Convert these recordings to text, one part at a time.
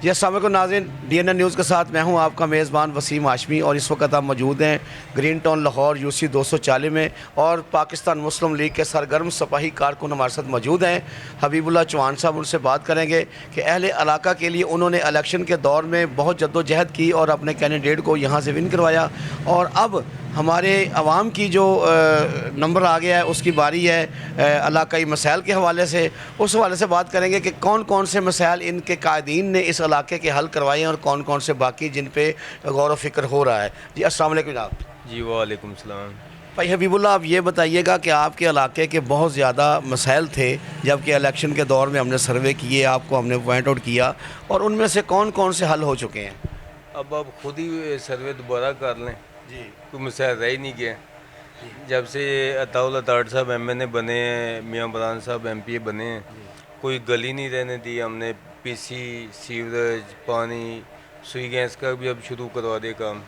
جی السلام علیکم ناظرین، DNN نیوز کے ساتھ میں ہوں آپ کا میزبان وسیم ہاشمی، اور اس وقت آپ موجود ہیں گرین ٹاؤن لاہور UC 240 میں، اور پاکستان مسلم لیگ کے سرگرم سپاہی کارکن ہمارے ساتھ موجود ہیں حبیب اللہ چوہان صاحب۔ ان سے بات کریں گے کہ اہل علاقہ کے لیے انہوں نے الیکشن کے دور میں بہت جد و جہد کی اور اپنے کینڈیڈیٹ کو یہاں سے ون کروایا، اور اب ہمارے عوام کی جو نمبر آ گیا ہے اس کی باری ہے علاقائی مسائل کے حوالے سے۔ اس حوالے سے بات کریں گے کہ کون کون سے مسائل ان کے قائدین نے اس علاقے کے حل کروائے ہیں اور کون کون سے باقی جن پہ غور و فکر ہو رہا ہے۔ جی السلام علیکم جناب۔ جی وعلیکم السلام۔ بھائی حبیب اللہ، آپ یہ بتائیے گا کہ آپ کے علاقے کے بہت زیادہ مسائل تھے جب کہ الیکشن کے دور میں ہم نے سروے کیے، آپ کو ہم نے پوائنٹ آؤٹ کیا، اور ان میں سے کون کون سے حل ہو چکے ہیں؟ اب آپ خود ہی سروے دوبارہ کر لیں، جی کوئی مسائل رہ ہی نہیں گیا۔ جب سے عطاء اللہ تاڑ صاحب MN بنے ہیں، میاں بران صاحب MP بنے ہیں، کوئی گلی نہیں رہنے دی۔ ہم نے PC، سیوریج، پانی، سوئی گیس کا بھی اب شروع کروا دے کام،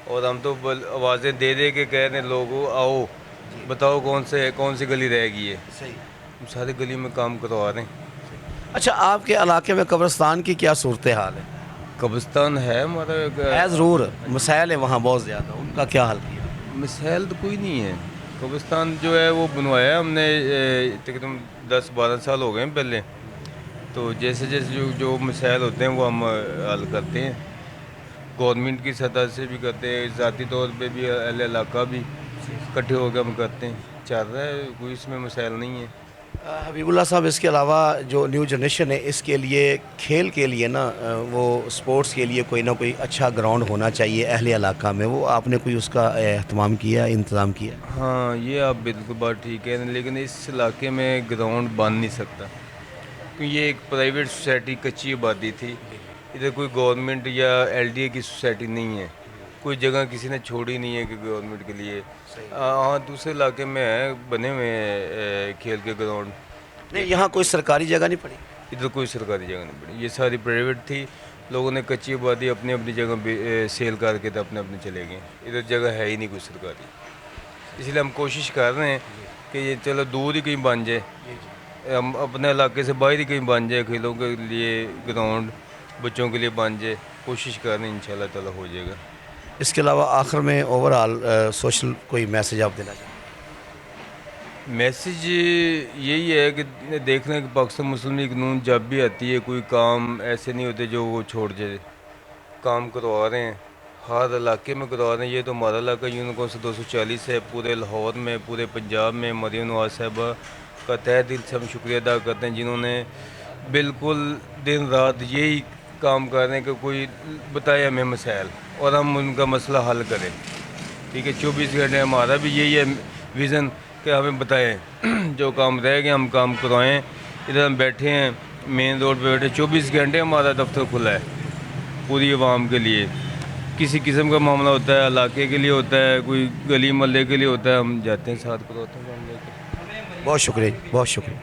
اور ہم تو آوازیں دے دے کے کہہ رہے ہیں لوگوں آؤ بتاؤ کون سی گلی رہ گئی ہے، صحیح۔ ہم ساری گلی میں کام کروا رہے ہیں۔ اچھا، آپ کے علاقے میں قبرستان کی کیا صورتحال ہے؟ قبرستان ہے ہمارا، ہے ضرور، مسائل ہیں وہاں بہت زیادہ، ان کا کیا حل کیا؟ مسائل تو کوئی نہیں ہے۔ قبرستان جو ہے وہ بنوایا ہم نے تقریباً 10-12 سال ہو گئے ہیں پہلے، تو جیسے جو مسائل ہوتے ہیں وہ ہم حل کرتے ہیں، گورنمنٹ کی سطح سے بھی کرتے ہیں، ذاتی طور پہ بھی اہل علاقہ بھی اکٹھے ہو کے ہم کرتے ہیں۔ چل رہا ہے، کوئی اس میں مسائل نہیں ہے۔ حبیب اللہ صاحب، اس کے علاوہ جو نیو جنریشن ہے اس کے لیے کھیل کے لیے نا وہ سپورٹس کے لیے کوئی نہ کوئی اچھا گراؤنڈ ہونا چاہیے اہل علاقہ میں، وہ آپ نے کوئی اس کا اہتمام کیا، انتظام کیا؟ ہاں، یہ آپ بالکل بات ٹھیک ہے، لیکن اس علاقے میں گراؤنڈ بن نہیں سکتا کیونکہ یہ ایک پرائیویٹ سوسائٹی کچی آبادی تھی، ادھر کوئی گورنمنٹ یا LDA کی سوسائٹی نہیں ہے، کوئی جگہ کسی نے چھوڑی نہیں ہے کہ گورنمنٹ کے لیے۔ ہاں، دوسرے علاقے میں ہیں بنے ہوئے ہیں کھیل کے گراؤنڈ۔ نہیں، یہاں کوئی سرکاری جگہ نہیں پڑی؟ ادھر کوئی سرکاری جگہ نہیں پڑی، یہ ساری پرائیویٹ تھی، لوگوں نے کچی آبادی اپنی اپنی جگہ سیل کر کے اپنے چلے گئے، ادھر جگہ ہے ہی نہیں کوئی سرکاری۔ اس لیے ہم کوشش کر رہے ہیں کہ یہ چلو دور ہی کہیں بن جائے، ہم اپنے علاقے سے باہر ہی کہیں بن جائے، کھیلوں کے لیے گراؤنڈ بچوں کے لیے بن جائے، کوشش کر رہے ہیں، انشاءاللہ تعالیٰ ہو جائے گا۔ اس کے علاوہ آخر میں اوور آل سوشل کوئی میسج آپ دینا چاہیں؟ میسج یہی ہے کہ دیکھ لیں کہ پاکستان مسلم لیگ نون جب بھی آتی ہے کوئی کام ایسے نہیں ہوتے جو وہ چھوڑ جائے، کام کروا رہے ہیں، ہر علاقے میں کروا رہے ہیں۔ یہ تو ہمارا علاقہ یونین کونسل 240 ہے، پورے لاہور میں، پورے پنجاب میں مریم نواز صاحبہ کا تہہ دل سے ہم شکریہ ادا کرتے ہیں، جنہوں نے بالکل دن رات یہی کام کر رہے ہیں کہ کوئی بتائے ہمیں مسائل اور ہم ان کا مسئلہ حل کریں۔ ٹھیک ہے، 24 گھنٹے ہمارا بھی یہی ہے ویژن کہ ہمیں بتائیں جو کام رہ گئے ہم کام کروائیں۔ ادھر ہم بیٹھے ہیں مین روڈ پہ بیٹھے، 24 گھنٹے ہمارا دفتر کھلا ہے پوری عوام کے لیے۔ کسی قسم کا معاملہ ہوتا ہے، علاقے کے لیے ہوتا ہے، کوئی گلی محلے کے لیے ہوتا ہے، ہم جاتے ہیں ساتھ کرواتے ہیں کام لے کے۔ بہت شکریہ، بہت شکریہ۔